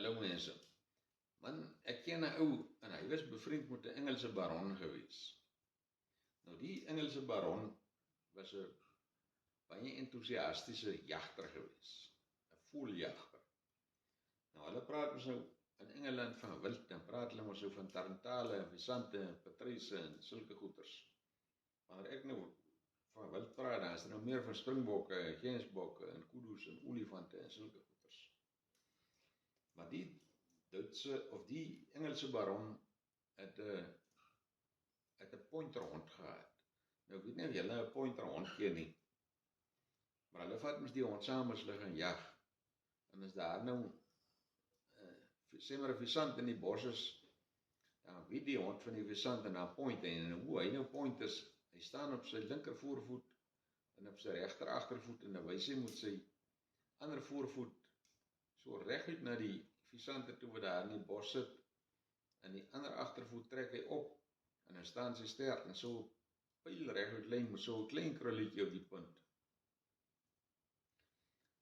Hallo mense. Man, ek ken 'n ou en hy was bevriend met 'n Engelse baron gewees. Nou die Engelse baron was 'n baie entoesiastiese jagter gewees. 'n Voëljagter. Nou hulle praat mos nou in Engeland van wild, dan praat hulle mos nou van tarantale en visante en patryse en sulke goeters. Wanneer ek nou van wild praat, dan is er nou meer van springbokke, gensbokke en kudu's en olifante en sulke goeters. Maar die Duitse of die Engelse baron het 'n pointerhond gehad. Nou ek weet nie of julle 'n pointerhond ken nie. Maar hulle vat mos die hond saam as hulle gaan jag. En as daar nou sê maar 'n visant in die bos is, dan weet die hond van die visant en dan point en hoe hy nou point is, hy staan op sy linker voorvoet en op sy regter agtervoet en dan wys hy met sy ander voorvoet so reguit na die visante toe wat daar in die bos sit, en die ander agtervoet trek hy op, en dan staan sy stert, en so pyl reguit lyn met so 'n klein krulletjie op die punt.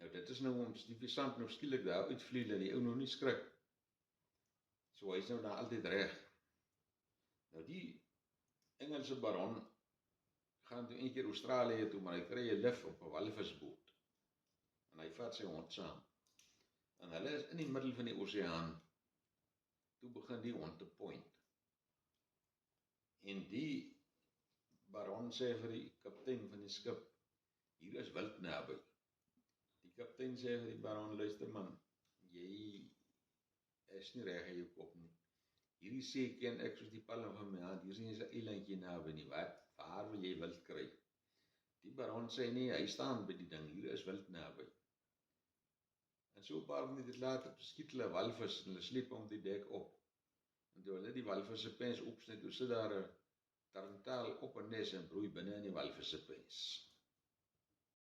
Nou dit is nou om die visant nou skielik daar uitvlieg, dat die ou nou nie skrik. So hy is nou daar altyd reg. Nou die Engelse baron gaan toe een keer Australië toe, maar hy kry 'n lif op 'n walvisboot. En hy vat sy hond saam. En hulle is in die middel van die oseaan. Toe begin die hond te point. En die baron sê vir die kaptein van die skip, hier is wild naby. Die kaptein sê vir die baron, luister man, jy is nie reg in jou kop nie. Hierdie see ken ek soos die palm van my hand, hier is nie eens 'n eilandjie naby nie, waar wil jy wild kry? Die baron sê nee, hy staan by die ding, hier is wild naby. En so 'n paar minute later skiet hulle 'n walvis en hulle sleep hom die dek op. En toe hulle die walvis se pens opsny, toe sit daar 'n tarantaal op 'n nes en broei binne in die walvis se pens.